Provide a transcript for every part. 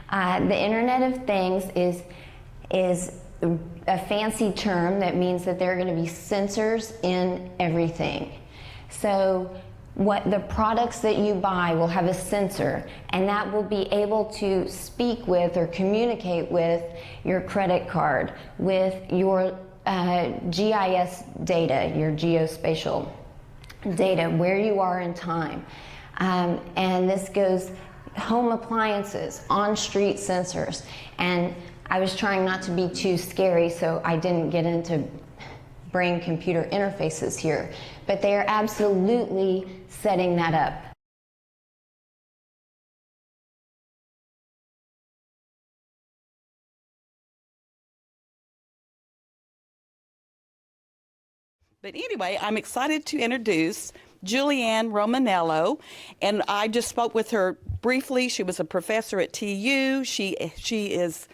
The Internet of Things is a fancy term that means that there are going to be sensors in everything. So what the products that you buy will have a sensor, and that will be able to speak with or communicate with your credit card, with your GIS data, your geospatial data, where you are in time. And this goes home appliances, on-street sensors. And I was trying not to be too scary, so I didn't get into brain computer interfaces here, but they are absolutely setting that up. But anyway, I'm excited to introduce Julianne Romanello, and I just spoke with her briefly. She was a professor at TU. She is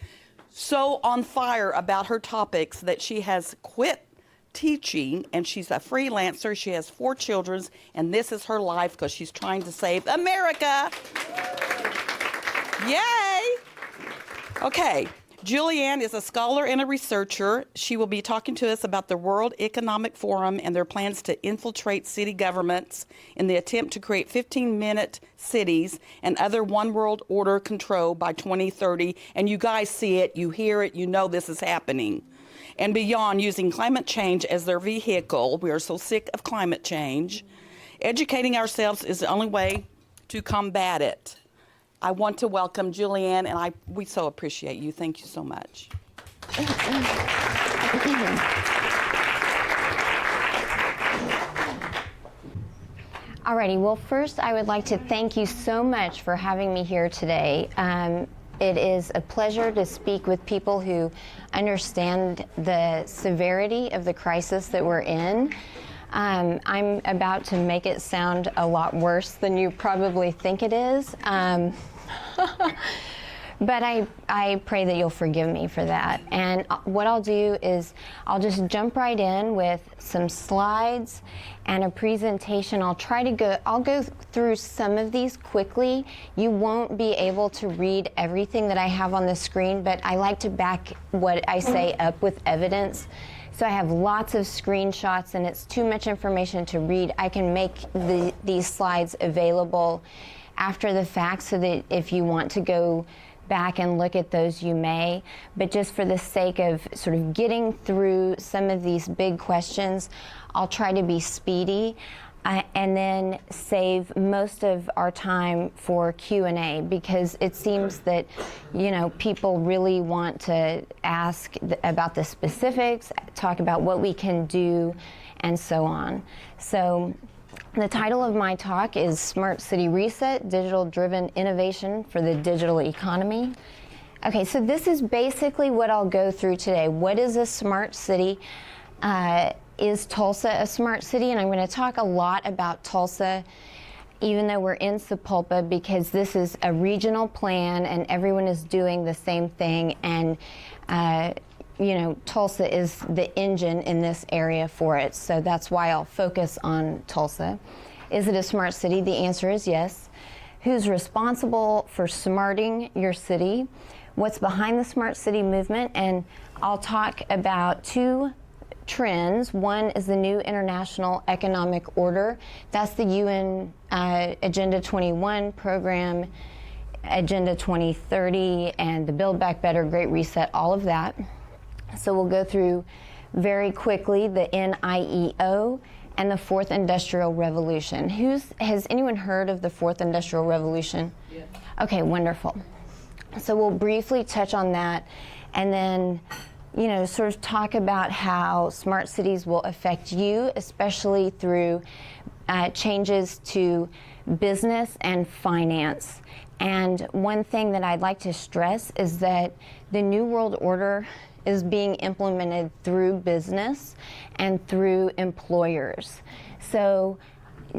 so on fire about her topics that she has quit teaching, and she's a freelancer. She has 4 children, and this is her life because she's trying to save America. Yay! Okay, Julianne is a scholar and a researcher. She will be talking to us about the World Economic Forum and their plans to infiltrate city governments in the attempt to create 15-minute cities and other one world order control by 2030. And you guys see it, you hear it, you know this is happening. And beyond, using climate change as their vehicle. We are so sick of climate change. Educating ourselves is the only way to combat it. I want to welcome Julianne, and we so appreciate you. Thank you so much. Alrighty, well, first I would like to thank you so much for having me here today. It is a pleasure to speak with people who understand the severity of the crisis that we're in. I'm about to make it sound a lot worse than you probably think it is. But I pray that you'll forgive me for that. And what I'll do is I'll just jump right in with some slides and a presentation. I'll go through some of these quickly. You won't be able to read everything that I have on the screen, but I like to back what I say up with evidence. So I have lots of screenshots, and it's too much information to read. I can make these slides available after the fact so that if you want to go back and look at those, you may. But just for the sake of sort of getting through some of these big questions, I'll try to be speedy and then save most of our time for Q&A, because it seems that, you know, people really want to ask about the specifics, talk about what we can do, and so on. So the title of my talk is Smart City Reset, Digital-Driven Innovation for the Digital Economy. Okay, so this is basically what I'll go through today. What is a smart city? Is Tulsa a smart city? And I'm going to talk a lot about Tulsa, even though we're in Sapulpa, because this is a regional plan and everyone is doing the same thing. And you know, Tulsa is the engine in this area for it, so that's why I'll focus on Tulsa. Is it a smart city? The answer is yes. Who's responsible for smarting your city? What's behind the smart city movement? And I'll talk about 2 trends. One is the new international economic order. That's the UN Agenda 21 program, Agenda 2030, and the Build Back Better, Great Reset, all of that. So we'll go through very quickly the NIEO and the 4th Industrial Revolution. Has anyone heard of the 4th Industrial Revolution? Yes. Okay, wonderful. So we'll briefly touch on that, and then, you know, sort of talk about how smart cities will affect you, especially through changes to business and finance. And one thing that I'd like to stress is that the New World Order is being implemented through business and through employers. So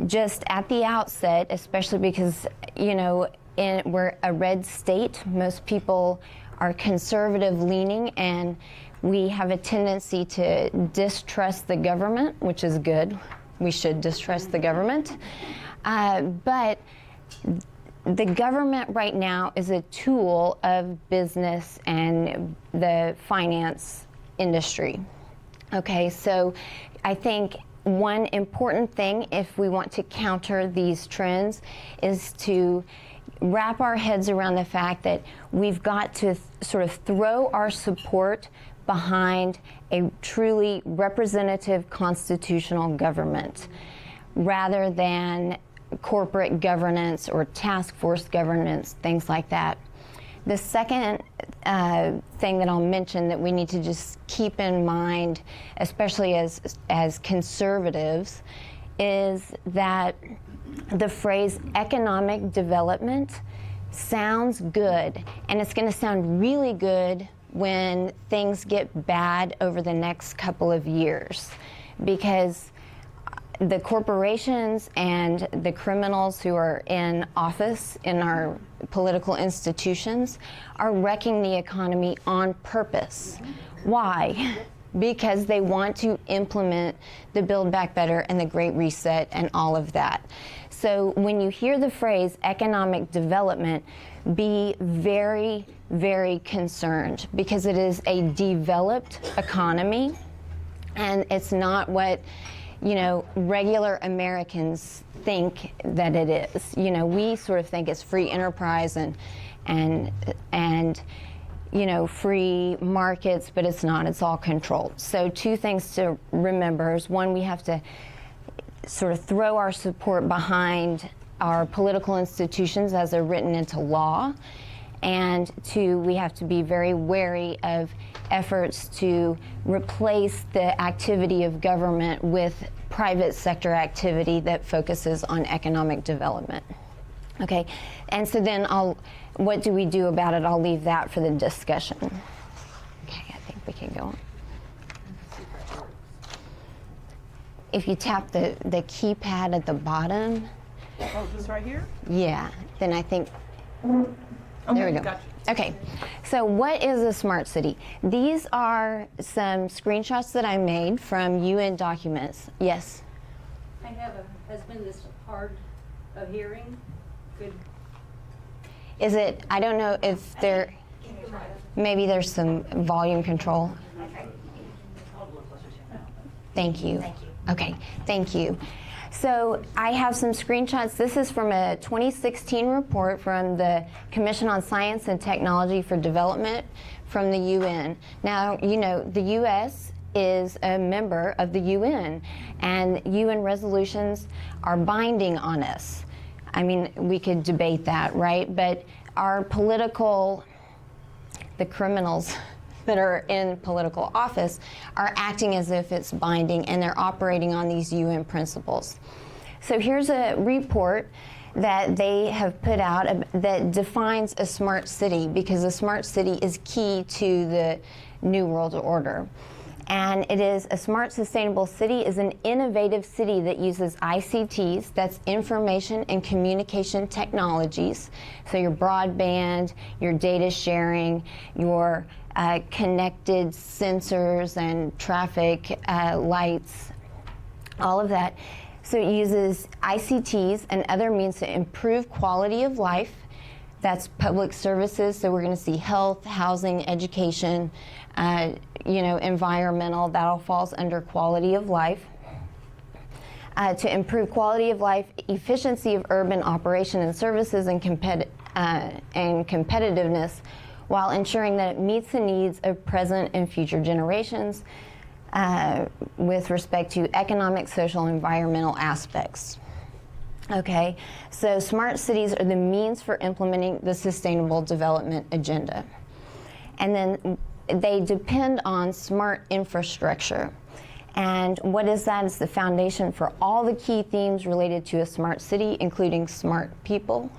just at the outset, especially because, you know, we're a red state, most people are conservative leaning, and we have a tendency to distrust the government, which is good. We should distrust the government. But the government right now is a tool of business and the finance industry. Okay, so I think one important thing, if we want to counter these trends, is to wrap our heads around the fact that we've got to sort of throw our support behind a truly representative constitutional government rather than corporate governance or task force governance, things like that. The second thing that I'll mention that we need to just keep in mind, especially as conservatives, is that the phrase economic development sounds good, and it's going to sound really good when things get bad over the next couple of years, because the corporations and the criminals who are in office in our political institutions are wrecking the economy on purpose. Why? Because they want to implement the Build Back Better and the Great Reset and all of that. So when you hear the phrase economic development, be very, very concerned, because it is a developed economy, and it's not what regular Americans think that it is. We sort of think it's free enterprise and free markets, but it's not. It's all controlled. So two things to remember is, one, we have to sort of throw our support behind our political institutions as they're written into law, and two, we have to be very wary of efforts to replace the activity of government with private sector activity that focuses on economic development. Okay, and so then what do we do about it? I'll leave that for the discussion. Okay, I think we can go on. If you tap the keypad at the bottom. Oh, this right here? Yeah, then I think, okay, there we go. Gotcha. Okay, so what is a smart city? These are some screenshots that I made from UN documents. Yes? I have a husband that's hard of hearing. Good. Is it, I don't know if there, maybe there's some volume control. Thank you. Okay, thank you. So I have some screenshots. This is from a 2016 report from the Commission on Science and Technology for Development from the UN. Now, the U.S. is a member of the UN, and UN resolutions are binding on us. I mean, we could debate that, right? But our the criminals that are in political office are acting as if it's binding, and they're operating on these UN principles. So here's a report that they have put out that defines a smart city, because a smart city is key to the New World Order. And it is a smart, sustainable city is an innovative city that uses ICTs, that's information and communication technologies. So your broadband, your data sharing, your connected sensors and traffic lights, all of that. So it uses ICTs and other means to improve quality of life. That's public services, so we're going to see health, housing, education, environmental, that all falls under quality of life. To improve quality of life, efficiency of urban operation and services, and competitiveness, while ensuring that it meets the needs of present and future generations with respect to economic, social, and environmental aspects. Okay, so smart cities are the means for implementing the Sustainable Development Agenda. And then they depend on smart infrastructure. And what is that? It's the foundation for all the key themes related to a smart city, including smart people.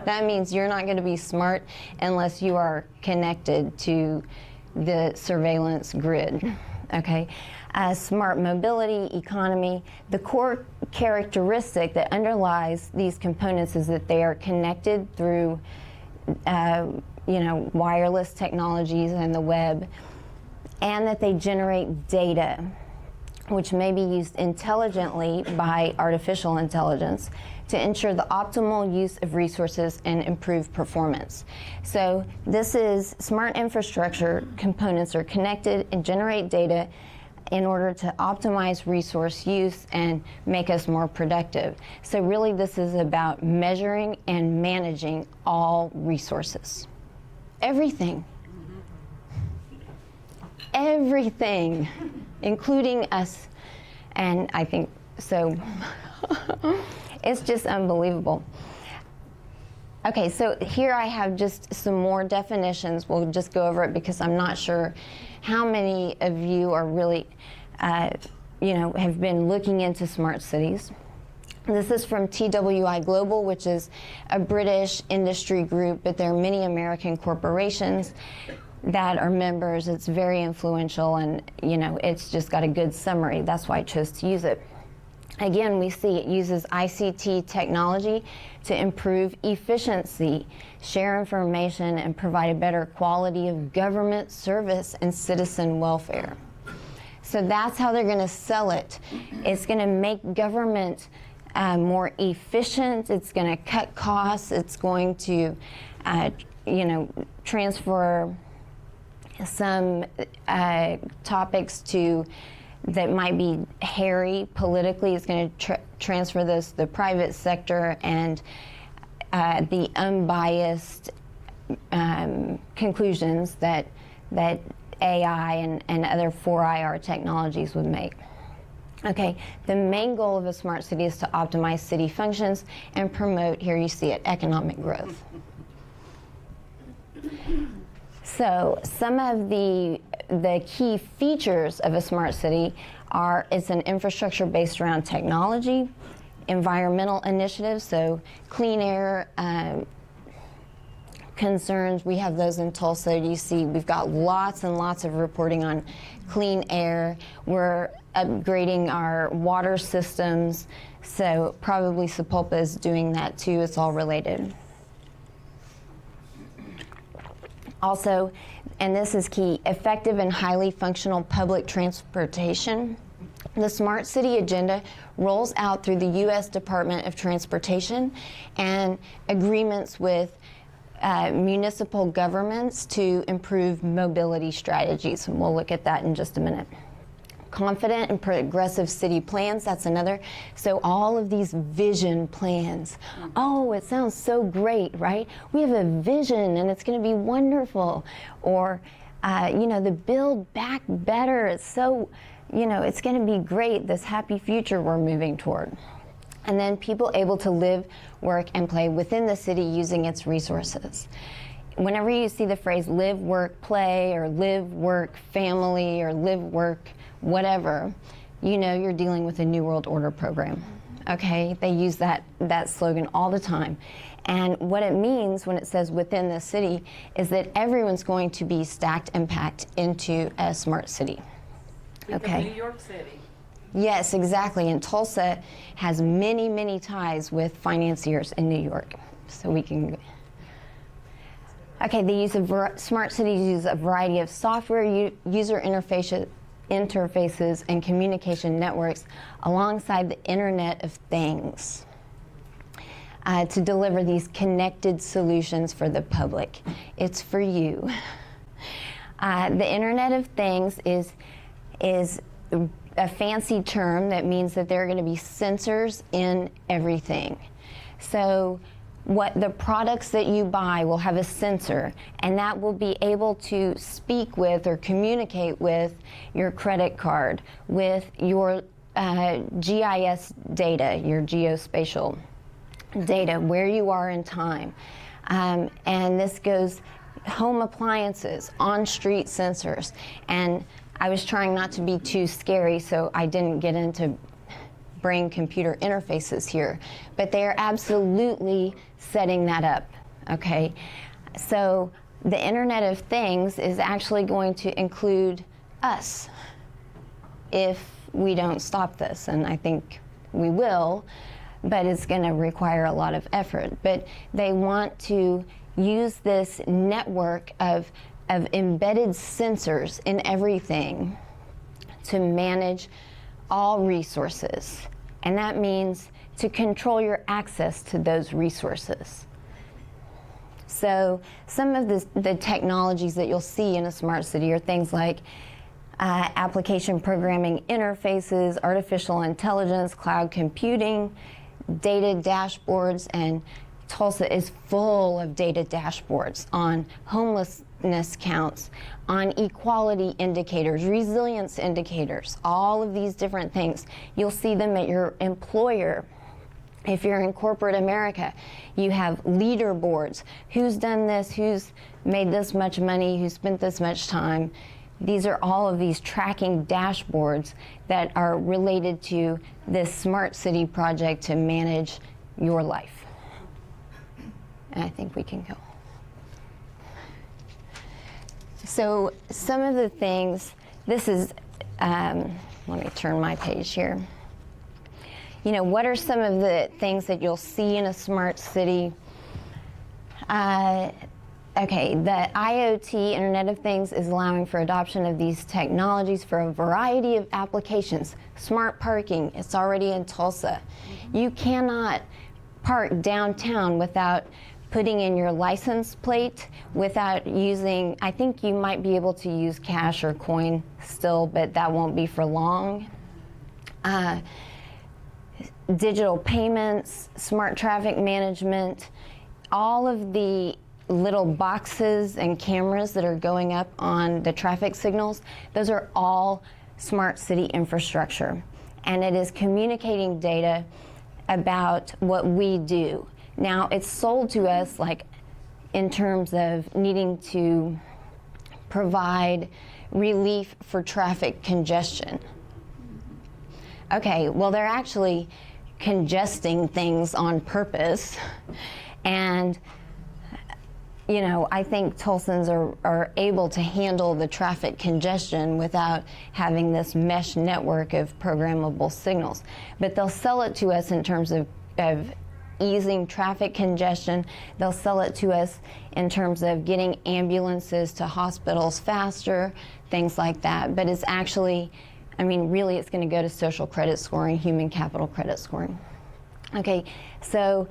That means you're not going to be smart unless you are connected to the surveillance grid, okay? Smart mobility, economy. The core characteristic that underlies these components is that they are connected through, wireless technologies and the web, and that they generate data. which may be used intelligently by artificial intelligence to ensure the optimal use of resources and improve performance. So this is smart infrastructure components are connected and generate data in order to optimize resource use and make us more productive. So really this is about measuring and managing all resources. Everything. Everything, including us. And I think so. It's just unbelievable. Okay, so here I have just some more definitions. We'll just go over it because I'm not sure how many of you are really, have been looking into smart cities. This is from TWI Global, which is a British industry group, but there are many American corporations that are members. It's very influential, and it's just got a good summary. That's why I chose to use it. Again, we see it uses ICT technology to improve efficiency, share information, and provide a better quality of government service and citizen welfare. So that's how they're going to sell it. It's going to make government more efficient. It's going to cut costs. It's going to, transfer some topics that might be hairy politically. Is going to transfer this to the private sector, and the unbiased conclusions that AI and other 4IR technologies would make. Okay, the main goal of a smart city is to optimize city functions and promote, here you see it, economic growth. So some of the key features of a smart city are it's an infrastructure based around technology, environmental initiatives, so clean air concerns. We have those in Tulsa. You see we've got lots and lots of reporting on clean air. We're upgrading our water systems, so probably Sapulpa is doing that too. It's all related. Also, and this is key, effective and highly functional public transportation. The Smart City Agenda rolls out through the U.S. Department of Transportation and agreements with municipal governments to improve mobility strategies. And we'll look at that in just a minute. Confident and progressive city plans, that's another. So all of these vision plans. Oh, it sounds so great, right? We have a vision and it's going to be wonderful. Or, the Build Back Better. It's so, it's going to be great, this happy future we're moving toward. And then people able to live, work, and play within the city using its resources. Whenever you see the phrase live, work, play, or live, work, family, or live, work, whatever, you're dealing with a New World Order program. Okay, they use that slogan all the time. And what it means when it says within the city is that everyone's going to be stacked and packed into a smart city. Okay. New York City. Yes, exactly. And Tulsa has many, many ties with financiers in New York. So we can. Okay, smart cities use a variety of software, user interfaces, and communication networks alongside the Internet of Things to deliver these connected solutions for the public. It's for you. The Internet of Things is a fancy term that means that there are going to be sensors in everything. So what the products that you buy will have a sensor, and that will be able to speak with or communicate with your credit card, with your GIS data, your geospatial data, where you are in time. And this goes home appliances, on-street sensors. And I was trying not to be too scary, so I didn't get into brain-computer interfaces here, but they are absolutely setting that up, okay? So the Internet of Things is actually going to include us if we don't stop this, and I think we will, but it's going to require a lot of effort. But they want to use this network of embedded sensors in everything to manage all resources. And that means to control your access to those resources. So some of the technologies that you'll see in a smart city are things like application programming interfaces, artificial intelligence, cloud computing, data dashboards, and Tulsa is full of data dashboards on homelessness counts, on equality indicators, resilience indicators, all of these different things. You'll see them at your employer. If you're in corporate America, you have leaderboards. Who's done this? Who's made this much money? Who spent this much time? These are all of these tracking dashboards that are related to this smart city project to manage your life. And I think we can go. So some of the things, this is, let me turn my page here. You know, what are some of the things that you'll see in a smart city? Okay, the IoT, Internet of Things, is allowing for adoption of these technologies for a variety of applications. Smart parking, it's already in Tulsa. You cannot park downtown without putting in your license plate, without using, I think you might be able to use cash or coin still, but that won't be for long. Digital payments, smart traffic management, all of the little boxes and cameras that are going up on the traffic signals, those are all smart city infrastructure. And it is communicating data about what we do. Now, it's sold to us like in terms of needing to provide relief for traffic congestion. Okay, well, they're actually congesting things on purpose. And, you know, I think Tulsans are able to handle the traffic congestion without having this mesh network of programmable signals. But they'll sell it to us in terms of easing traffic congestion. They'll sell it to us in terms of getting ambulances to hospitals faster, things like that. But it's actually, I mean, really it's going to go to social credit scoring, human capital credit scoring. Okay, so,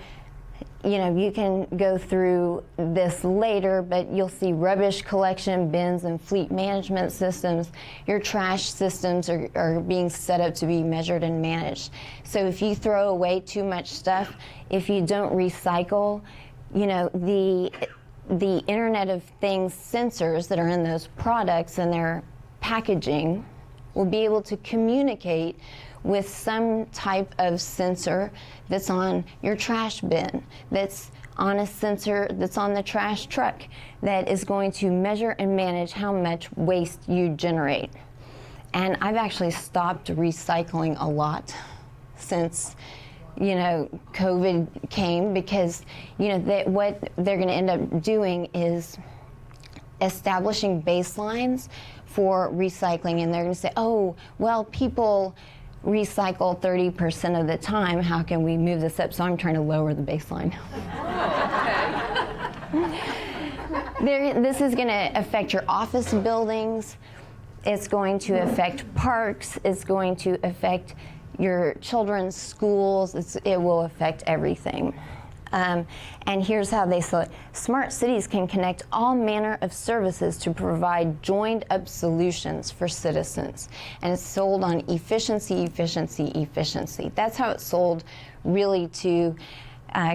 you know, you can go through this later, but you'll see rubbish collection bins and fleet management systems. Your trash systems are being set up to be measured and managed. So if you throw away too much stuff, if you don't recycle, you know, the Internet of Things sensors that are in those products and their packaging will be able to communicate with some type of sensor that's on your trash bin, that's on a sensor that's on the trash truck, that is going to measure and manage how much waste you generate. And I've actually stopped recycling a lot since, you know, COVID came, because, you know, what they're going to end up doing is establishing baselines for recycling, and they're going to say, oh, well, people recycle 30% of the time, how can we move this up? So I'm trying to lower the baseline. This is going to affect your office buildings. It's going to affect parks. It's going to affect your children's schools. It will affect everything. And here's how they sell it. Smart cities can connect all manner of services to provide joined-up solutions for citizens. And it's sold on efficiency, efficiency, efficiency. That's how it's sold really to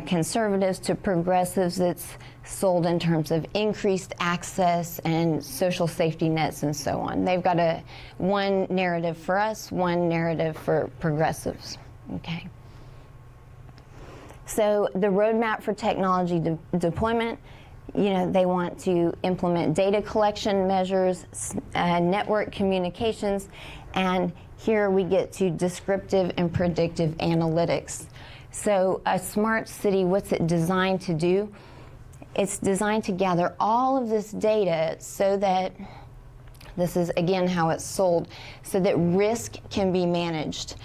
conservatives, to progressives. It's sold in terms of increased access and social safety nets and so on. They've got one narrative for us, one narrative for progressives. Okay. So the roadmap for technology deployment, you know, they want to implement data collection measures, network communications, and here we get to descriptive and predictive analytics. So a smart city, what's it designed to do? It's designed to gather all of this data so that, this is again how it's sold, so that risk can be managed.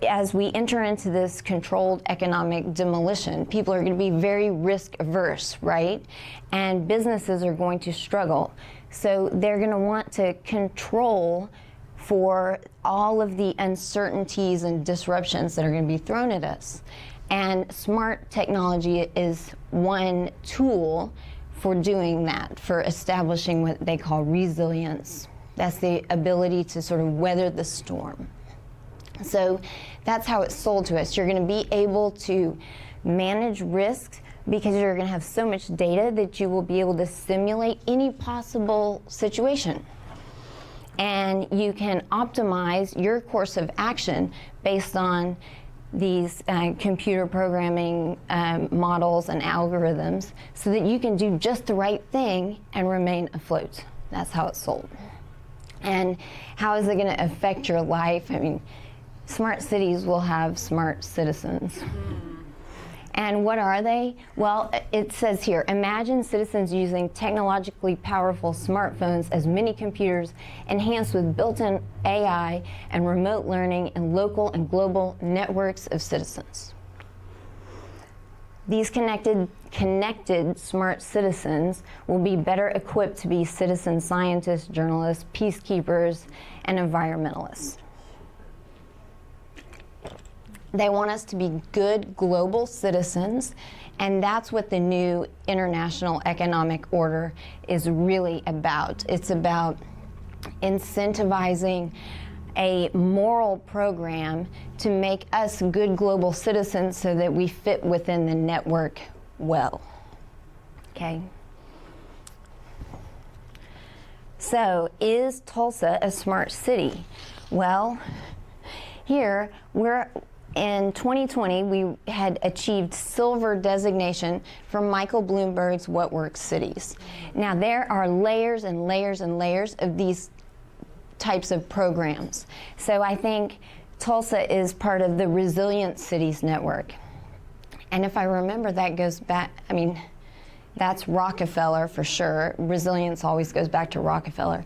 As we enter into this controlled economic demolition, people are going to be very risk averse, right? And businesses are going to struggle. So they're going to want to control for all of the uncertainties and disruptions that are going to be thrown at us. And SMART technology is one tool for doing that, for establishing what they call resilience. That's the ability to sort of weather the storm. So that's how it's sold to us. You're going to be able to manage risks because you're going to have so much data that you will be able to simulate any possible situation. And you can optimize your course of action based on these computer programming models and algorithms so that you can do just the right thing and remain afloat. That's how it's sold. And how is it going to affect your life? I mean, smart cities will have smart citizens. And what are they? Well, it says here, imagine citizens using technologically powerful smartphones as mini computers enhanced with built-in AI and remote learning in local and global networks of citizens. These connected smart citizens will be better equipped to be citizen scientists, journalists, peacekeepers, and environmentalists. They want us to be good global citizens, and that's what the new international economic order is really about. It's about incentivizing a moral program to make us good global citizens so that we fit within the network well. Okay? So, is Tulsa a smart city? Well, here in 2020, we had achieved silver designation from Michael Bloomberg's What Works Cities. Now, there are layers and layers and layers of these types of programs. So I think Tulsa is part of the Resilient Cities Network. And if I remember, that goes back, I mean, that's Rockefeller for sure. Resilience always goes back to Rockefeller.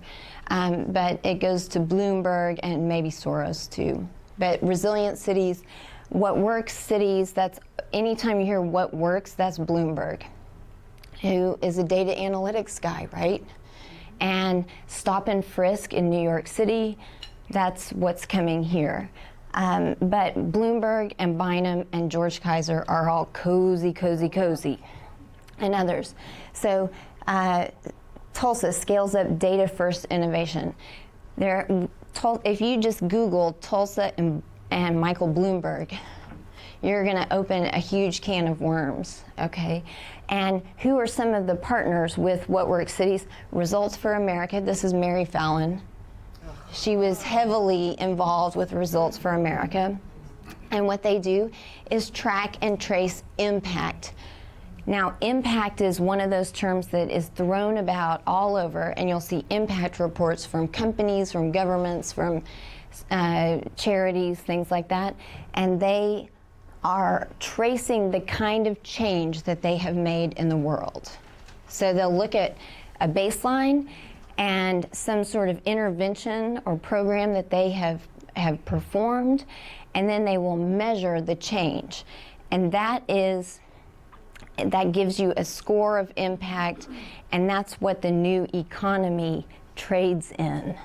But it goes to Bloomberg and maybe Soros too. But Resilient Cities, What Works Cities, that's anytime you hear What Works, that's Bloomberg, who is a data analytics guy, right? And Stop and Frisk in New York City, that's what's coming here. But Bloomberg and Bynum and George Kaiser are all cozy, cozy, cozy, and others. So Tulsa scales up data-first innovation. If you just Google Tulsa and Michael Bloomberg, you're going to open a huge can of worms, okay? And who are some of the partners with What Works Cities? Results for America. This is Mary Fallon. She was heavily involved with Results for America. And what they do is track and trace impact. Now, impact is one of those terms that is thrown about all over, and you'll see impact reports from companies, from governments, from charities, things like that, and they are tracing the kind of change that they have made in the world. So they'll look at a baseline and some sort of intervention or program that they have performed, and then they will measure the change. And that gives you a score of impact, and that's what the new economy trades in.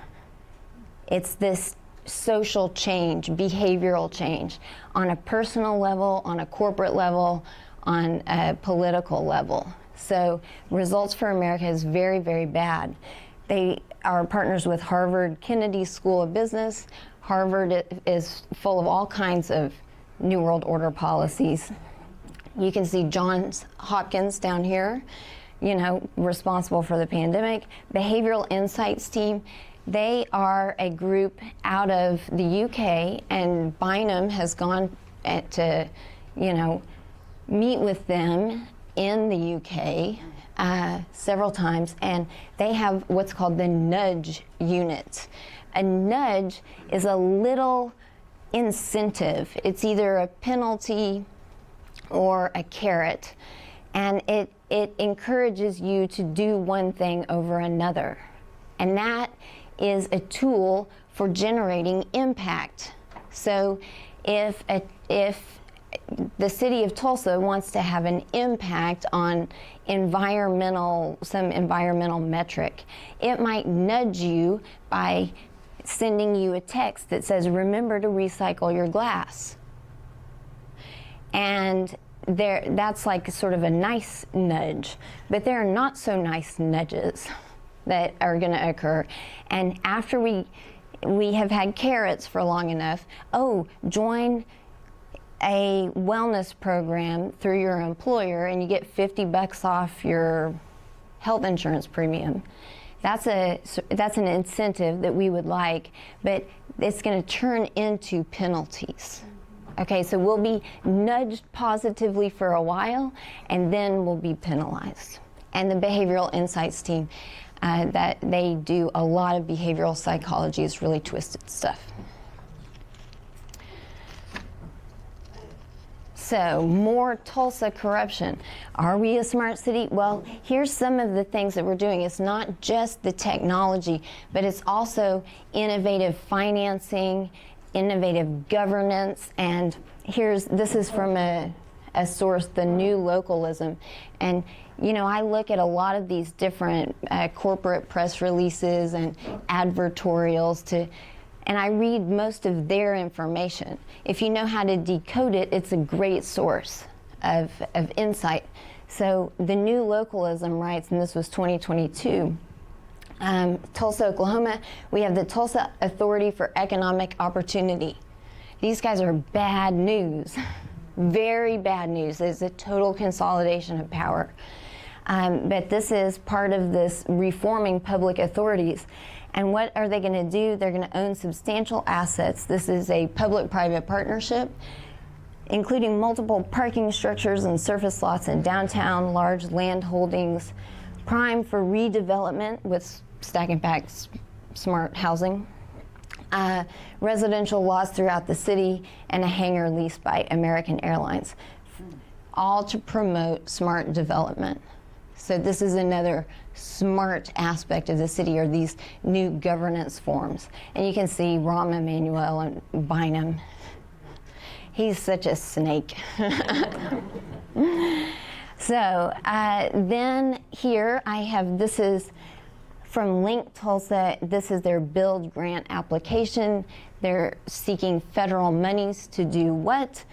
It's this social change, behavioral change, on a personal level, on a corporate level, on a political level. So Results for America is very, very bad. They are partners with Harvard Kennedy School of Business. Harvard is full of all kinds of New World Order policies. You can see Johns Hopkins down here, responsible for the pandemic. Behavioral Insights team, they are a group out of the UK, and Bynum has gone to, meet with them in the UK several times, and they have what's called the nudge unit. A nudge is a little incentive. It's either a penalty or a carrot, and it encourages you to do one thing over another. And that is a tool for generating impact. So if the city of Tulsa wants to have an impact on some environmental metric, it might nudge you by sending you a text that says, remember to recycle your glass. And that's like sort of a nice nudge, but there are not so nice nudges that are going to occur. And after we have had carrots for long enough, oh, join a wellness program through your employer and you get $50 off your health insurance premium. That's an incentive that we would like, but it's going to turn into penalties. Okay, so we'll be nudged positively for a while, and then we'll be penalized. And the behavioral insights team, that they do a lot of behavioral psychology, is really twisted stuff. So, more Tulsa corruption. Are we a smart city? Well, here's some of the things that we're doing. It's not just the technology, but it's also innovative financing, innovative governance, and this is from a source, the new localism. And you know, I look at a lot of these different corporate press releases and advertorials and I read most of their information. If you know how to decode it, it's a great source of insight. So the new localism writes, and this was 2022, Tulsa, Oklahoma, we have the Tulsa Authority for Economic Opportunity. These guys are bad news, very bad news. There's a total consolidation of power. But this is part of this reforming public authorities. And what are they going to do? They're going to own substantial assets. This is a public-private partnership, including multiple parking structures and surface lots in downtown, large land holdings, prime for redevelopment with stack and pack smart housing, residential lots throughout the city, and a hangar leased by American Airlines, all to promote smart development. So this is another smart aspect of the city, are these new governance forms. And you can see Rahm Emanuel and Bynum. He's such a snake. So then here I have, this is from Link Tulsa. This is their build grant application. They're seeking federal monies to do what?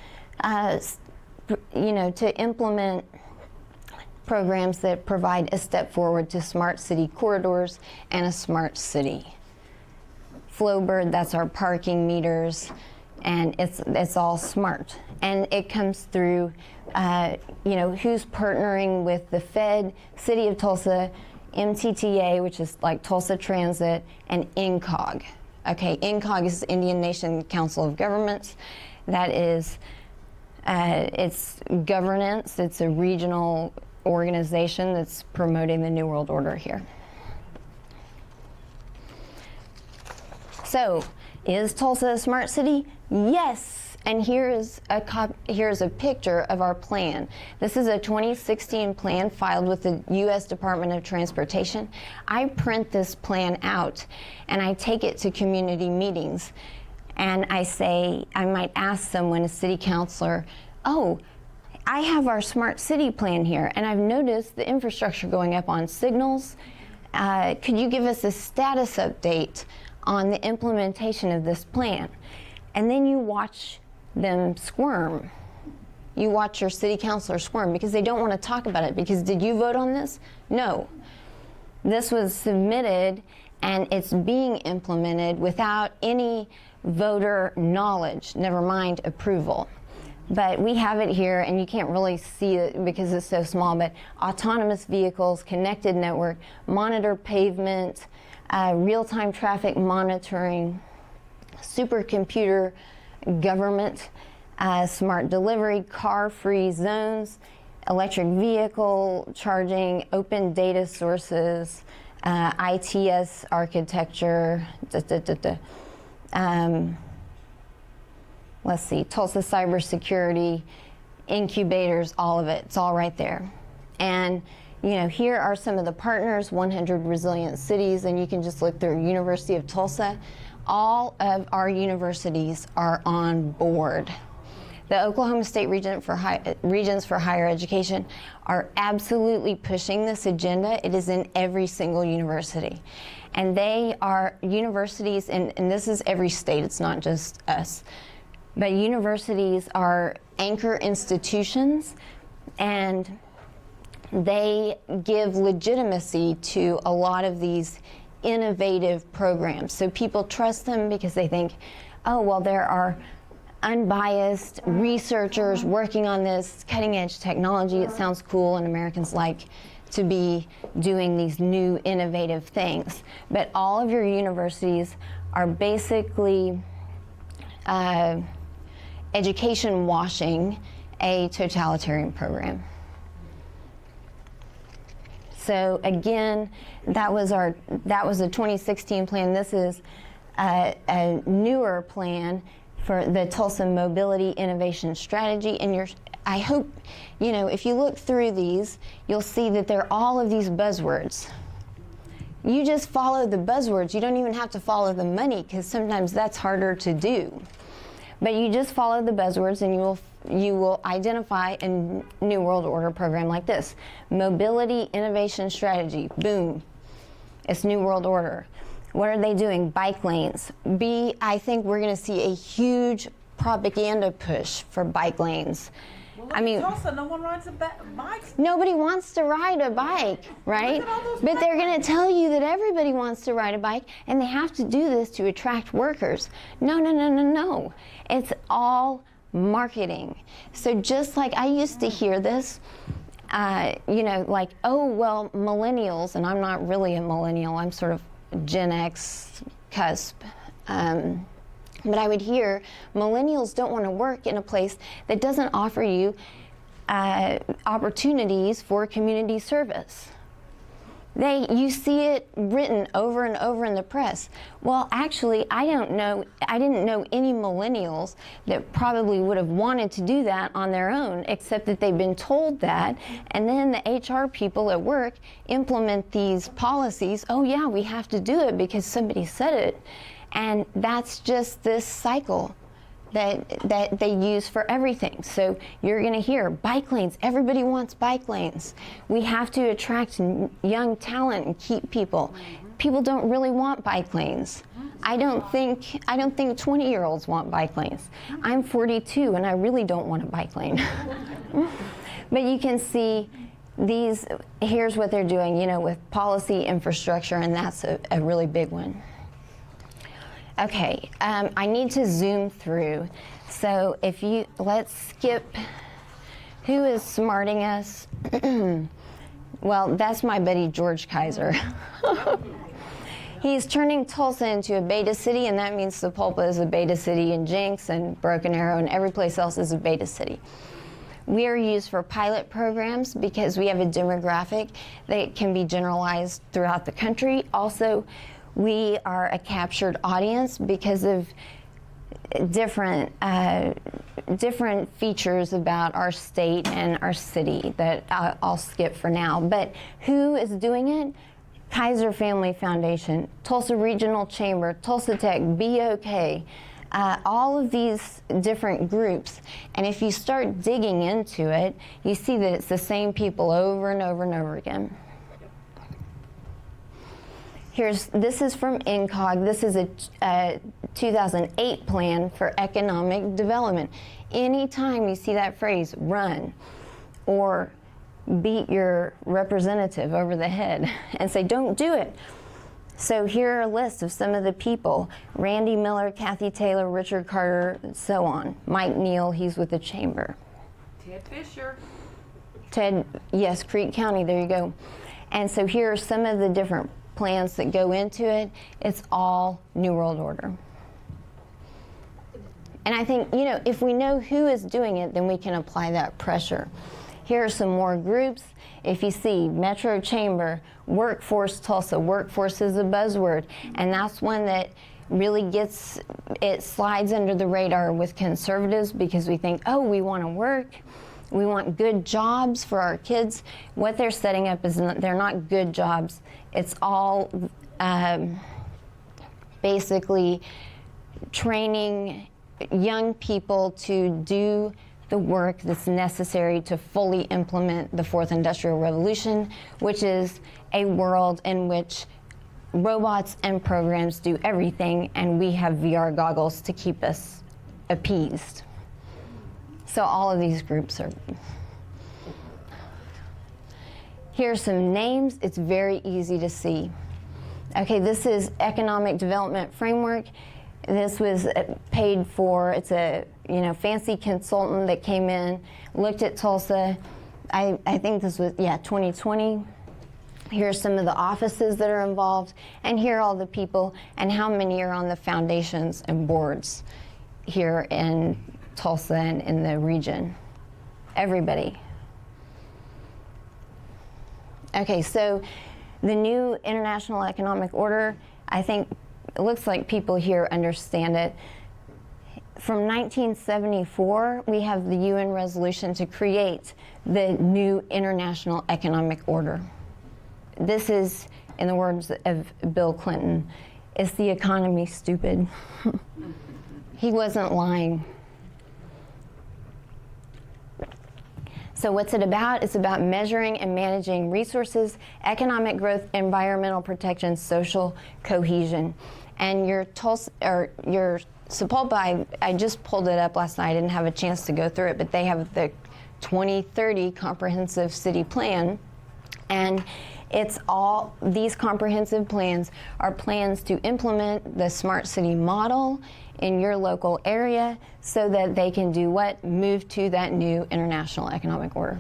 To implement programs that provide a step forward to smart city corridors and a smart city. Flowbird, that's our parking meters, and it's all smart. And it comes through, who's partnering with the Fed, City of Tulsa, MTTA, which is like Tulsa Transit, and INCOG. Okay, INCOG is Indian Nation Council of Governments. That is, it's governance, it's a regional organization that's promoting the New World Order here. So, is Tulsa a smart city? Yes. And here's a picture of our plan. This is a 2016 plan filed with the U.S. Department of Transportation. I print this plan out and I take it to community meetings. And I might ask someone, a city councilor, oh, I have our smart city plan here, and I've noticed the infrastructure going up on signals. Could you give us a status update on the implementation of this plan? And then you watch them squirm. You watch your city councilor squirm because they don't want to talk about it. Because did you vote on this? No. This was submitted and it's being implemented without any voter knowledge, never mind approval. But we have it here, and you can't really see it because it's so small, but autonomous vehicles, connected network, monitor pavement, real-time traffic monitoring, supercomputer government, smart delivery, car-free zones, electric vehicle charging, open data sources, ITS architecture, let's see, Tulsa cybersecurity, incubators, all of it. It's all right there. And here are some of the partners, 100 resilient cities, and you can just look through University of Tulsa. All of our universities are on board. The Oklahoma State Regents for Higher Education are absolutely pushing this agenda. It is in every single university. And they are universities, and this is every state, it's not just us, but universities are anchor institutions, and they give legitimacy to a lot of these innovative programs. So people trust them because they think, oh, well, there are unbiased researchers working on this cutting edge technology. It sounds cool, and Americans like to be doing these new innovative things. But all of your universities are basically education washing a totalitarian program. So again, that was a 2016 plan. This is a newer plan for the Tulsa Mobility Innovation Strategy. And I hope, if you look through these, you'll see that there are all of these buzzwords. You just follow the buzzwords. You don't even have to follow the money, because sometimes that's harder to do. But you just follow the buzzwords, and you will identify a New World Order program like this. Mobility Innovation Strategy, boom. It's New World Order. What are they doing? Bike lanes. I think we're going to see a huge propaganda push for bike lanes. Well, I mean, Tulsa, no one rides bikes. Nobody wants to ride a bike, right? But they're going to tell you that everybody wants to ride a bike, and they have to do this to attract workers. No, no, no, no, no. It's all marketing. So just like I used to hear this, like, oh, well, millennials, and I'm not really a millennial, I'm sort of Gen X cusp. But I would hear millennials don't want to work in a place that doesn't offer you opportunities for community service. You see it written over and over in the press. Well, actually, I didn't know any millennials that probably would have wanted to do that on their own, except that they've been told that, and then the HR people at work implement these policies. Oh yeah, we have to do it because somebody said it. And that's just this cycle that they use for everything. So you're going to hear bike lanes. Everybody wants bike lanes. We have to attract young talent and keep people. People don't really want bike lanes. I don't think 20-year-olds want bike lanes. I'm 42 and I really don't want a bike lane. But you can see here's what they're doing, with policy infrastructure, and that's a really big one. Okay, I need to zoom through. So let's skip, who is smarting us? Well, that's my buddy George Kaiser. He's turning Tulsa into a beta city, and that means Sapulpa is a beta city, and Jenks and Broken Arrow and every place else is a beta city. We are used for pilot programs because we have a demographic that can be generalized throughout the country. Also, we are a captured audience because of different features about our state and our city that I'll skip for now. But who is doing it? Kaiser Family Foundation, Tulsa Regional Chamber, Tulsa Tech, BOK, all of these different groups. And if you start digging into it, you see that it's the same people over and over and over again. This is from INCOG. This is a 2008 plan for economic development. Anytime you see that phrase, run, or beat your representative over the head and say, don't do it. So here are a list of some of the people: Randy Miller, Kathy Taylor, Richard Carter, and so on. Mike Neal, he's with the chamber. Ted Fisher. Yes, Creek County, there you go. And so here are some of the different plans that go into it. It's all New World Order. And I think, if we know who is doing it, then we can apply that pressure. Here are some more groups. If you see Metro Chamber, Workforce Tulsa, workforce is a buzzword, and that's one that really slides under the radar with conservatives because we think, oh, we want to work. We want good jobs for our kids. What they're setting up they're not good jobs. It's all basically training young people to do the work that's necessary to fully implement the fourth industrial revolution, which is a world in which robots and programs do everything, and we have VR goggles to keep us appeased. So all of these groups are. Here's some names. It's very easy to see. Okay, this is Economic Development Framework. This was paid for. It's a fancy consultant that came in, looked at Tulsa. I think this was 2020. Here's some of the offices that are involved, and here are all the people and how many are on the foundations and boards here in Tulsa and in the region. Everybody. Okay, so the new international economic order, I think it looks like people here understand it. From 1974, we have the UN resolution to create the new international economic order. This is, in the words of Bill Clinton, is the economy stupid? He wasn't lying. So what's it about? It's about measuring and managing resources, economic growth, environmental protection, social cohesion. And your Sepulpa, I just pulled it up last night. I didn't have a chance to go through it, but they have the 2030 Comprehensive City Plan. And it's all, these comprehensive plans are plans to implement the smart city model in your local area so that they can do what? Move to that new international economic order.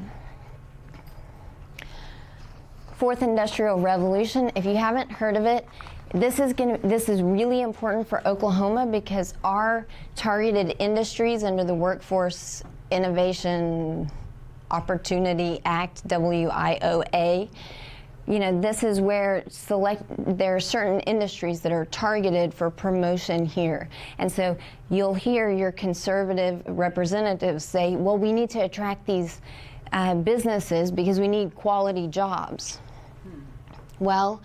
Fourth Industrial Revolution, if you haven't heard of it, this is really important for Oklahoma because our targeted industries under the Workforce Innovation Opportunity Act, WIOA, this is where there are certain industries that are targeted for promotion here. And so you'll hear your conservative representatives say, well, we need to attract these businesses because we need quality jobs. Well,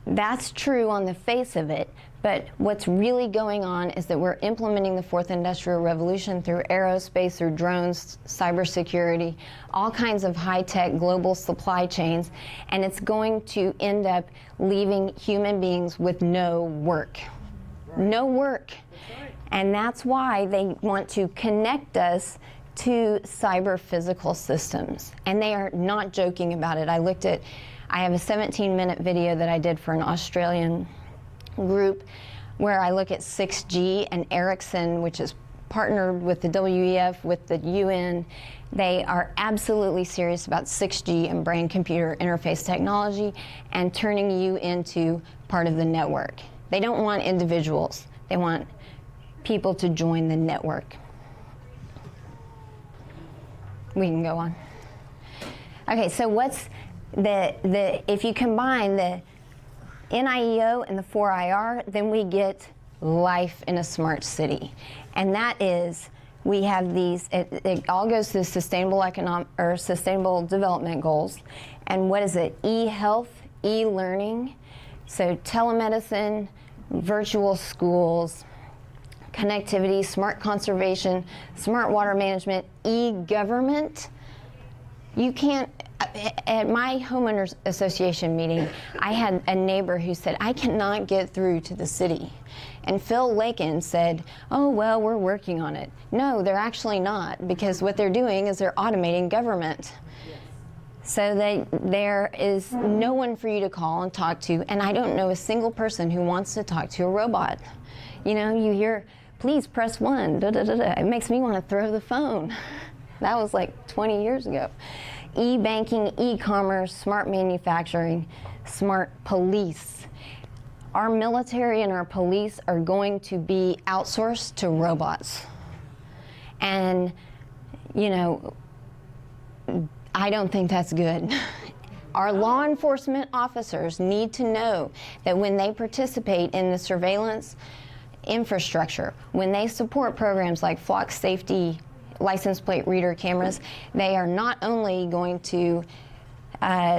that's true on the face of it, but what's really going on is that we're implementing the fourth industrial revolution through aerospace, through drones, cybersecurity, all kinds of high-tech global supply chains, and it's going to end up leaving human beings with no work. Right. No work. That's right. And that's why they want to connect us to cyber-physical systems. And they are not joking about it. I have a 17-minute video that I did for an Australian group where I look at 6G, and Ericsson, which is partnered with the WEF, with the UN. They are absolutely serious about 6G and brain-computer interface technology and turning you into part of the network. They don't want individuals. They want people to join the network. We can go on. Okay, so what's if you combine the NIEO and the 4IR, then we get life in a smart city. And that is, we have these, it all goes to the sustainable development goals. And what is it? E-health, e-learning, so telemedicine, virtual schools, connectivity, smart conservation, smart water management, e-government. You can't, at my homeowners association meeting, I had a neighbor who said, I cannot get through to the city. And Phil Lakin said, oh, well, we're working on it. No, they're actually not, because what they're doing is they're automating government. Yes. So that there is no one for you to call and talk to, and I don't know a single person who wants to talk to a robot. You hear, please press 1, da, da, da, da. It makes me want to throw the phone. That was like 20 years ago. E-banking, e-commerce, smart manufacturing, smart police. Our military and our police are going to be outsourced to robots. And, I don't think that's good. Our law enforcement officers need to know that when they participate in the surveillance infrastructure, when they support programs like flock safety, license plate reader cameras, they are not only going to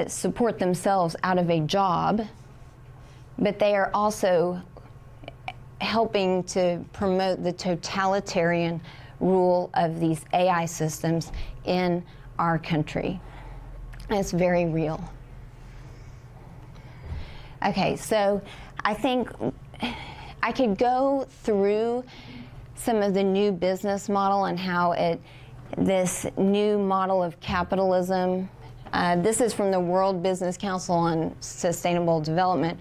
support themselves out of a job, but they are also helping to promote the totalitarian rule of these AI systems in our country. And it's very real. Okay, so I think I could go through some of the new business model and how this new model of capitalism, this is from the World Business Council on Sustainable Development.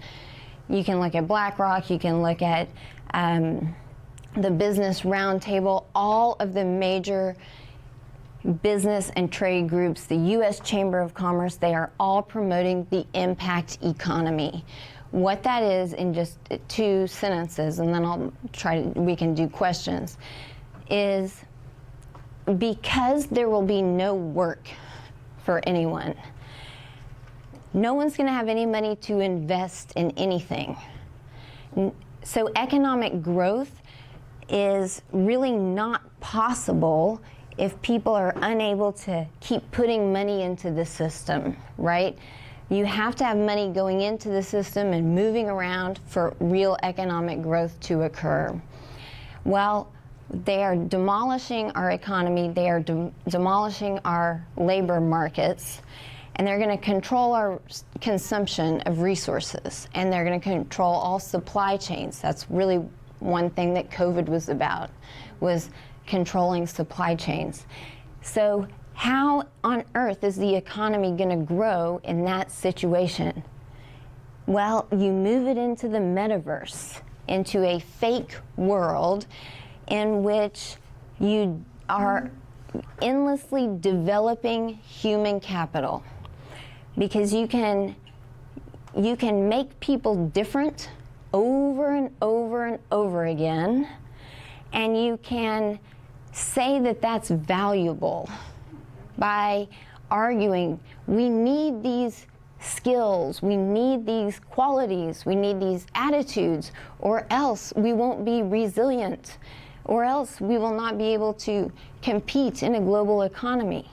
You can look at BlackRock, you can look at the Business Roundtable, all of the major business and trade groups, the U.S. Chamber of Commerce, they are all promoting the impact economy. What that is, in just 2 sentences, and then we can do questions, is because there will be no work for anyone, no one's going to have any money to invest in anything. So economic growth is really not possible if people are unable to keep putting money into the system, right? You have to have money going into the system and moving around for real economic growth to occur. Well, they are demolishing our economy, they are demolishing our labor markets, and they're going to control our consumption of resources, and they're going to control all supply chains. That's really one thing that COVID was about, was controlling supply chains. So how on earth is the economy going to grow in that situation? Well, you move it into the metaverse, into a fake world in which you are endlessly developing human capital, because you can make people different over and over and over again, and you can say that that's valuable by arguing, we need these skills, we need these qualities, we need these attitudes, or else we won't be resilient, or else we will not be able to compete in a global economy.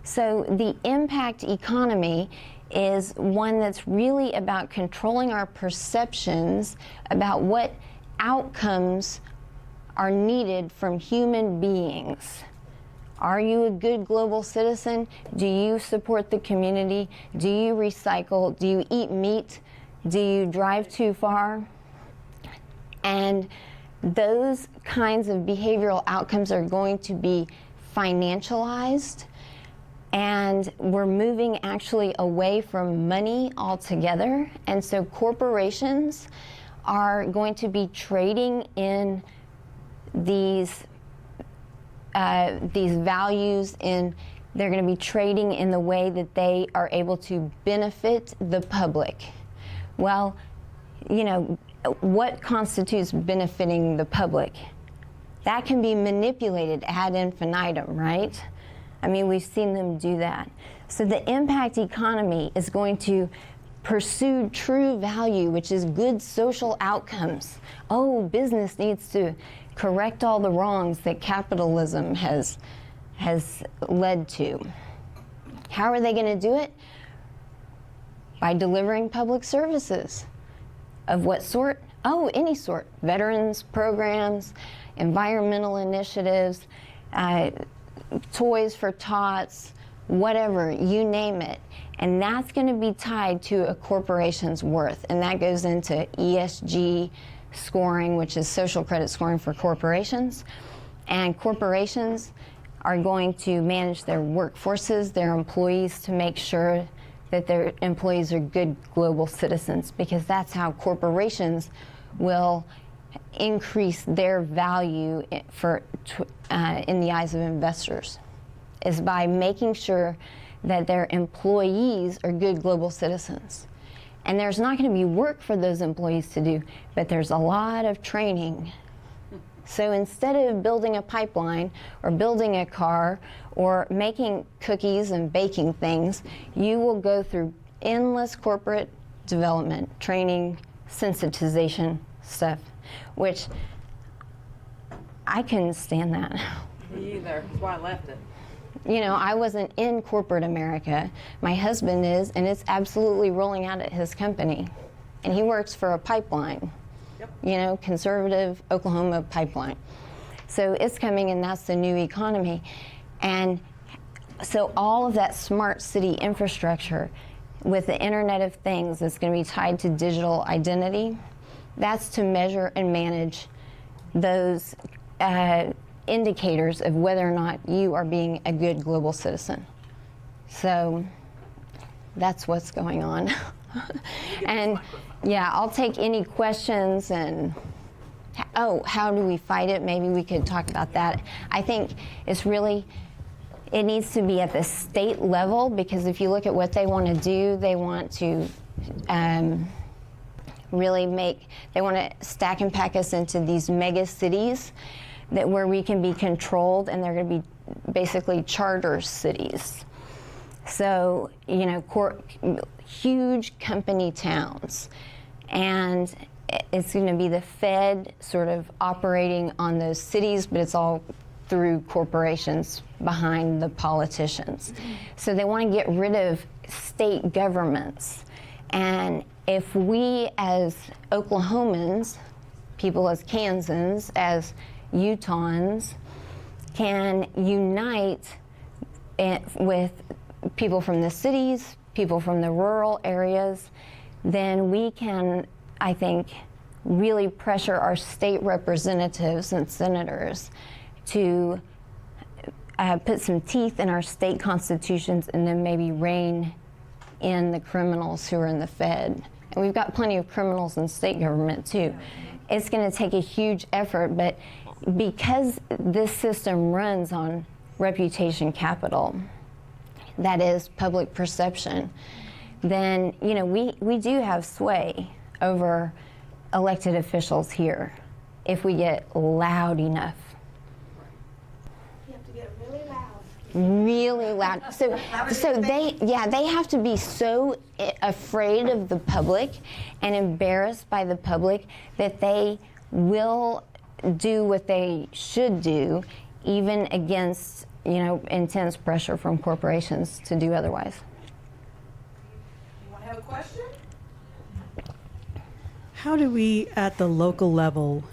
So the impact economy is one that's really about controlling our perceptions about what outcomes are needed from human beings. Are you a good global citizen? Do you support the community? Do you recycle? Do you eat meat? Do you drive too far? And those kinds of behavioral outcomes are going to be financialized, and we're moving actually away from money altogether. And so corporations are going to be trading in these values, and they're going to be trading in the way that they are able to benefit the public. Well, you know, what constitutes benefiting the public? That can be manipulated ad infinitum, right? I mean, we've seen them do that. So the impact economy is going to pursue true value, which is good social outcomes. Oh, business needs to correct all the wrongs that capitalism has led to. How are they going to do it? By delivering public services. Of what sort? Oh, any sort. Veterans programs, environmental initiatives, toys for tots, whatever, you name it. And that's going to be tied to a corporation's worth. And that goes into ESG scoring, which is social credit scoring for corporations. And corporations are going to manage their workforces, their employees, to make sure that their employees are good global citizens, because that's how corporations will increase their value in the eyes of investors, is by making sure that their employees are good global citizens. And there's not going to be work for those employees to do, but there's a lot of training. So instead of building a pipeline or building a car or making cookies and baking things, you will go through endless corporate development, training, sensitization stuff, which I couldn't stand that. Me either. That's why I left it. You know, I wasn't in corporate America. My husband is, and it's absolutely rolling out at his company. And he works for a pipeline. you know, conservative Oklahoma pipeline. So it's coming, and that's the new economy. And so all of that smart city infrastructure with the Internet of Things that's going to be tied to digital identity, that's to measure and manage those indicators of whether or not you are being a good global citizen. So that's what's going on. And yeah, I'll take any questions. And how do we fight it? Maybe we could talk about that. I think it's really, it needs to be at the state level, because if you look at what they want to do, they want to they want to stack and pack us into these mega cities where we can be controlled, and they're going to be basically charter cities. So, you know, huge company towns. And it's going to be the Fed sort of operating on those cities, but it's all through corporations behind the politicians. So they want to get rid of state governments. And if we as Oklahomans, people as Kansans, as Utahns, can unite with people from the cities, people from the rural areas, then we can, I think, really pressure our state representatives and senators to put some teeth in our state constitutions, and then maybe rein in the criminals who are in the Fed. And we've got plenty of criminals in state government too. It's going to take a huge effort, but because this system runs on reputation capital, that is public perception, then, you know, we do have sway over elected officials here if we get loud enough. You have to get really loud. Really loud. So they have to be so afraid of the public and embarrassed by the public that they will do what they should do, even against, you know, intense pressure from corporations to do otherwise. You want to have a question? How do we, at the local level,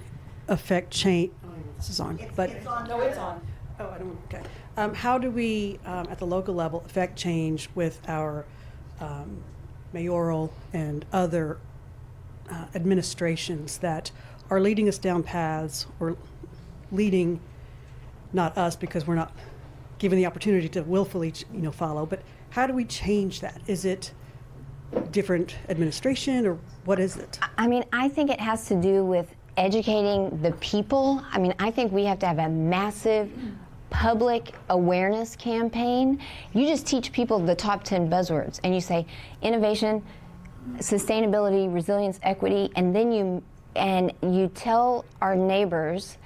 affect change? Oh, this is on, but It's on. No, it's on. oh, I don't. Okay. How do we, at the local level, affect change with our mayoral and other administrations that are leading us down paths, or leading, not us because we're not given the opportunity to willfully, you know, follow, but how do we change that? Is it different administration, or what is it? I mean, I think it has to do with educating the people. I mean, I think we have to have a massive public awareness campaign. You just teach people the top 10 buzzwords, and you say innovation, sustainability, resilience, equity, and then you tell our neighbors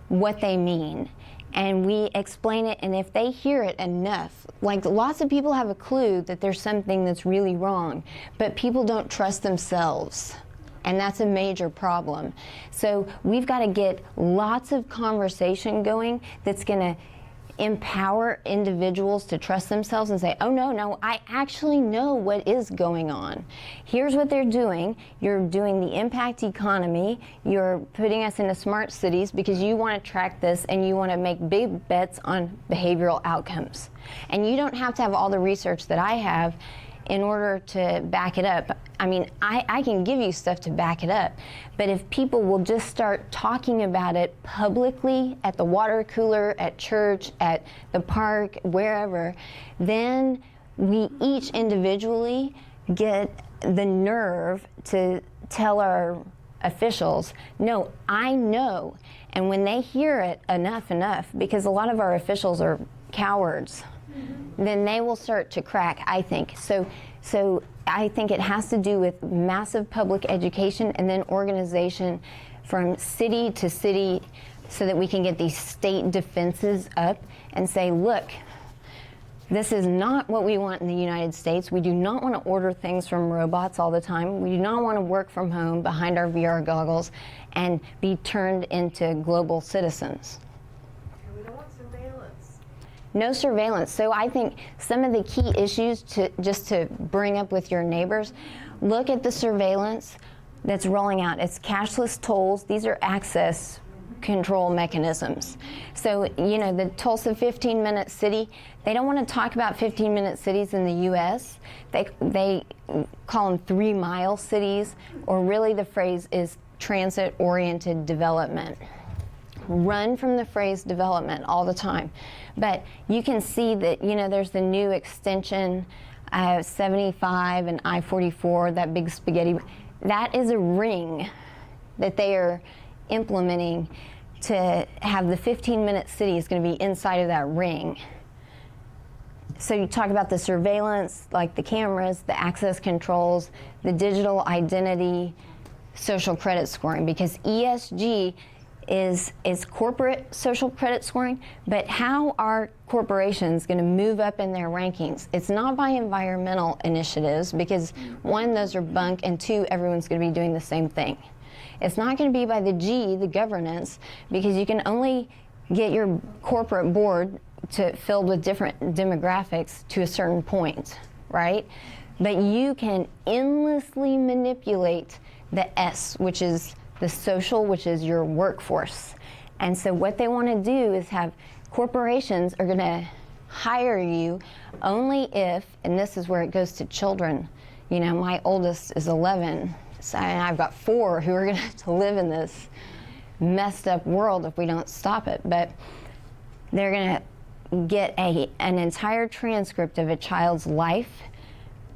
what they mean. And we explain it, and if they hear it enough, like lots of people have a clue that there's something that's really wrong, but people don't trust themselves. And that's a major problem. So we've got to get lots of conversation going that's going to empower individuals to trust themselves and say, oh, no, I actually know what is going on. Here's what they're doing. You're doing the impact economy. You're putting us into smart cities because you want to track this and you want to make big bets on behavioral outcomes. And you don't have to have all the research that I have in order to back it up. I mean, I can give you stuff to back it up, but if people will just start talking about it publicly at the water cooler, at church, at the park, wherever, then we each individually get the nerve to tell our officials, no, I know. And when they hear it enough, because a lot of our officials are cowards, then they will start to crack, I think. So I think it has to do with massive public education and then organization from city to city so that we can get these state defenses up and say, look, this is not what we want in the United States. We do not want to order things from robots all the time. We do not want to work from home behind our VR goggles and be turned into global citizens. And we don't want surveillance. No surveillance. So I think some of the key issues to bring up with your neighbors, look at the surveillance, that's rolling out. It's cashless tolls. These are access control mechanisms. So, you know, the Tulsa 15-minute city, they don't want to talk about 15-minute cities in the U.S. They call them 3-mile cities, or really the phrase is transit-oriented development. Run from the phrase development all the time. But you can see that, you know, there's the new extension, 75 and I-44, that big spaghetti. That is a ring that they are implementing to have the 15-minute city is going to be inside of that ring. So you talk about the surveillance, like the cameras, the access controls, the digital identity, social credit scoring, because ESG is corporate social credit scoring, but how are corporations going to move up in their rankings? It's not by environmental initiatives, because one, those are bunk, and two, everyone's going to be doing the same thing. It's not going to be by the G, the governance, because you can only get your corporate board filled with different demographics to a certain point, right? But you can endlessly manipulate the S, which is the social, which is your workforce. And so what they want to do is have corporations are going to hire you only if, and this is where it goes to children. You know, my oldest is 11, so, and I've got 4 who are going to have to live in this messed up world if we don't stop it. But they're going to get an entire transcript of a child's life.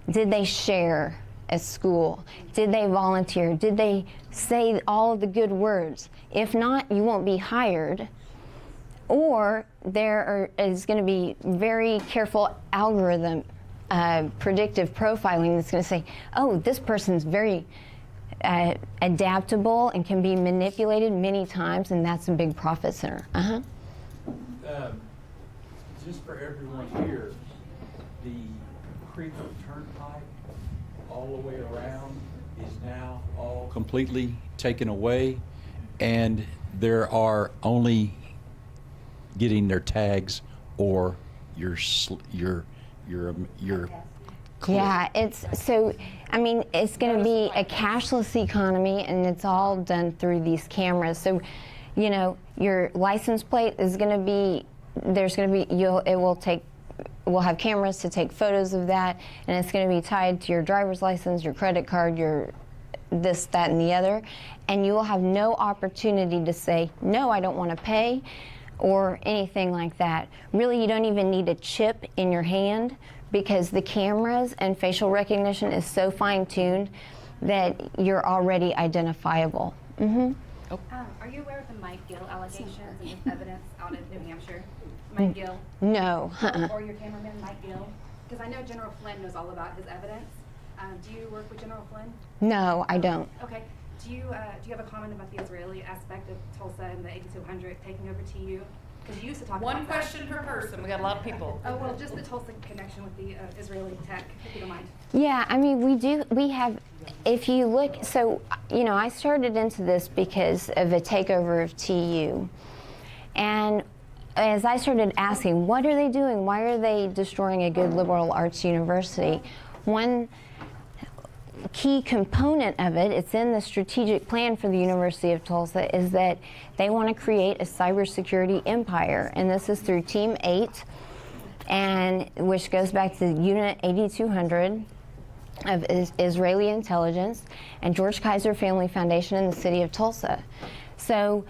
Did they share at school? Did they volunteer? Did they say all of the good words? If not, you won't be hired. Or there is going to be very careful algorithm, predictive profiling that's going to say, oh, this person's very adaptable and can be manipulated many times, and that's a big profit center. Just for everyone here, the Creekville Turnpike all the way around is now all completely taken away, and there are only getting their tags or your Yeah, it's so, I mean, it's going to be a cashless economy, and it's all done through these cameras. So, you know, your license plate is going to be, there's going to be, we'll have cameras to take photos of that, and it's going to be tied to your driver's license, your credit card, your this, that, and the other, and you will have no opportunity to say, no, I don't want to pay, or anything like that. Really, you don't even need a chip in your hand, because the cameras and facial recognition is so fine-tuned that you're already identifiable. Mm-hmm. Are you aware of the Mike Gill allegations and his evidence out of New Hampshire? Mike Gill? No. Or your cameraman, Mike Gill? Because I know General Flynn knows all about his evidence. Do you work with General Flynn? No, I don't. Okay. Do you have a comment about the Israeli aspect of Tulsa and the 8200 taking over TU? Because you used to talk One about question per person. We got a lot of people. that. Oh, well, just the Tulsa connection with the Israeli tech, if you don't mind. Yeah, I mean, we have, if you look, so, you know, I started into this because of a takeover of TU. And as I started asking, what are they doing? Why are they destroying a good liberal arts university? One key component of it, it's in the strategic plan for the University of Tulsa, is that they want to create a cybersecurity empire. And this is through Team 8, and which goes back to Unit 8200 of Israeli intelligence and George Kaiser Family Foundation in the city of Tulsa. So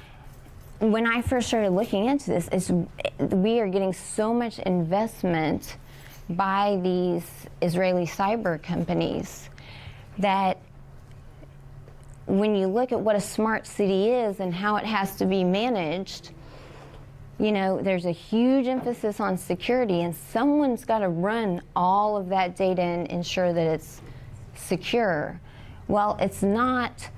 when I first started looking into this, we are getting so much investment by these Israeli cyber companies that when you look at what a smart city is and how it has to be managed, you know, there's a huge emphasis on security, and someone's got to run all of that data and ensure that it's secure. Well, it's not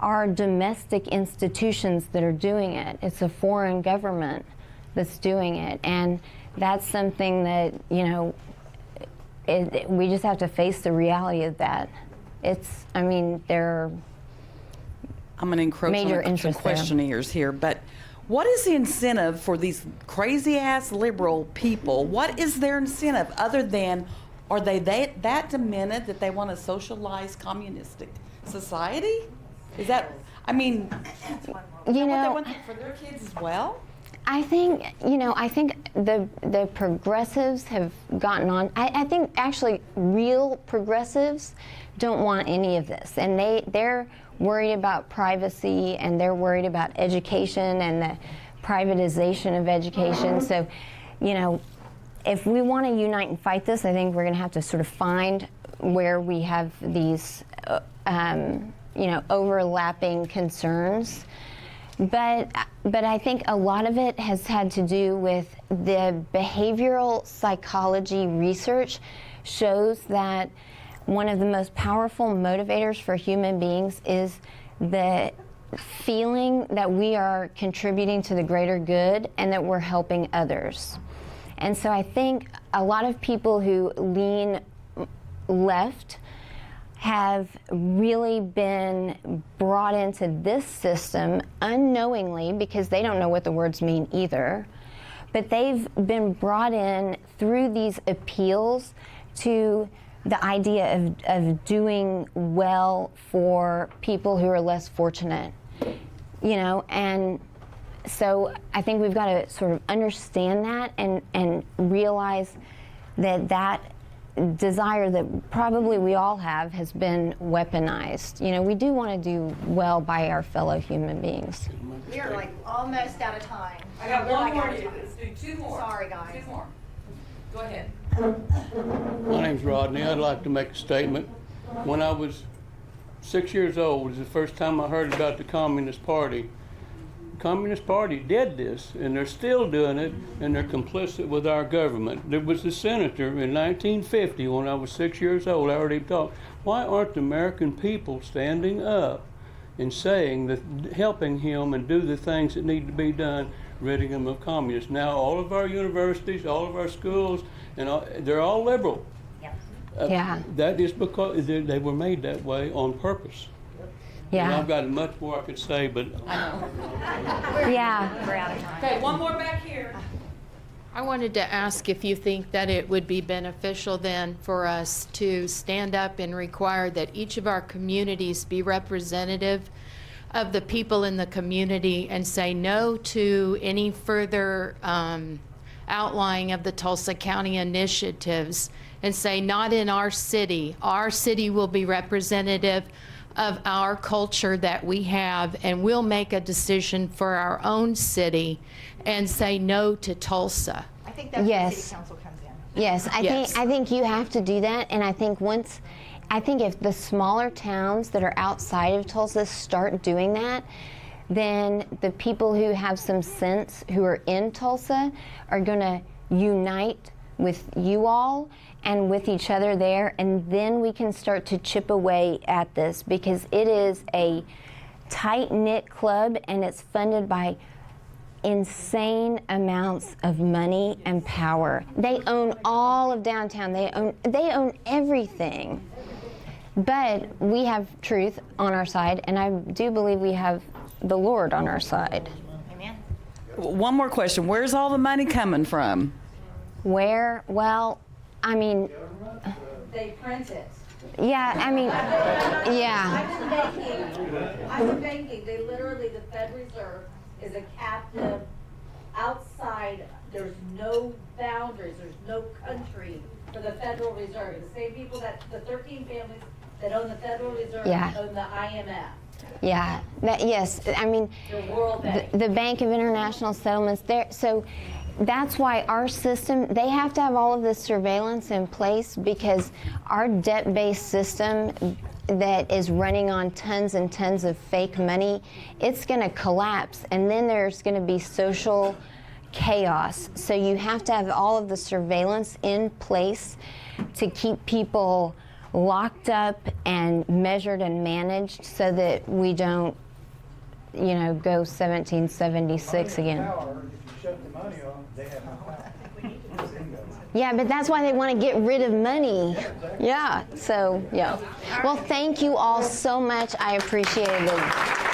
our domestic institutions that are doing it. It's a foreign government that's doing it, and that's something that, you know, we just have to face the reality of that. It's, I mean, there are I'm going to encroach major on some interest questionnaires here, but what is the incentive for these crazy-ass liberal people? What is their incentive other than, are they that demented that they want a socialized communistic society? Is that, I mean, You what they know, want for their kids as well? I think, I think the progressives have gotten on. I think actually real progressives don't want any of this. And they're worried about privacy, and they're worried about education and the privatization of education. So, if we want to unite and fight this, I think we're going to have to sort of find where we have these, overlapping concerns. But I think a lot of it has had to do with the behavioral psychology research shows that one of the most powerful motivators for human beings is the feeling that we are contributing to the greater good and that we're helping others. And so I think a lot of people who lean left have really been brought into this system unknowingly, because they don't know what the words mean either, but they've been brought in through these appeals to the idea of doing well for people who are less fortunate, and so I think we've got to sort of understand that and realize that desire that probably we all have has been weaponized. We do want to do well by our fellow human beings. We are like almost out of time. I got We're one like more out of to do. time. Let's do two more. Sorry, guys. Two more. Go ahead. My name's Rodney. I'd like to make a statement. When I was 6 years old was the first time I heard about the Communist Party. The Communist Party did this, and they're still doing it, and they're complicit with our government. There was a senator in 1950 when I was 6 years old. I already talked. Why aren't the American people standing up and saying that, helping him and do the things that need to be done, ridding him of communists? Now all of our universities, all of our schools, and they're all liberal. Yeah. That is because they were made that way on purpose. Yeah. And I've got much more I could say, but Yeah. We're out of time. Okay, one more back here. I wanted to ask if you think that it would be beneficial then for us to stand up and require that each of our communities be representative of the people in the community and say no to any further outlying of the Tulsa County initiatives, and say not in our city. Our city will be representative of our culture that we have, and we'll make a decision for our own city and say no to Tulsa. I think that's where Yes. city council comes in. Yes, Yes. I think you have to do that, and I think if the smaller towns that are outside of Tulsa start doing that, then the people who have some sense who are in Tulsa are going to unite with you all and with each other there, and then we can start to chip away at this, because it is a tight-knit club and it's funded by insane amounts of money and power. They own all of downtown. They own everything. But we have truth on our side, and I do believe we have the Lord on our side. Amen. One more question. Where's all the money coming from? Where? Well, I mean, They print it. yeah, I mean, yeah. I'm in banking. They literally, the Fed Reserve is a captive outside. There's no boundaries. There's no country for the Federal Reserve. The same people the 13 families that own the Federal Reserve Yeah. own the IMF. Yeah, yes. I mean, The World Bank. the Bank of International Settlements. So that's why our system, they have to have all of this surveillance in place, because our debt-based system that is running on tons and tons of fake money, it's going to collapse, and then there's going to be social chaos. So you have to have all of the surveillance in place to keep people locked up and measured and managed, so that we don't, go 1776 again. If you shut the money off, they have no power. Yeah, but that's why they want to get rid of money. Yeah, so, yeah. Well, thank you all so much. I appreciate it.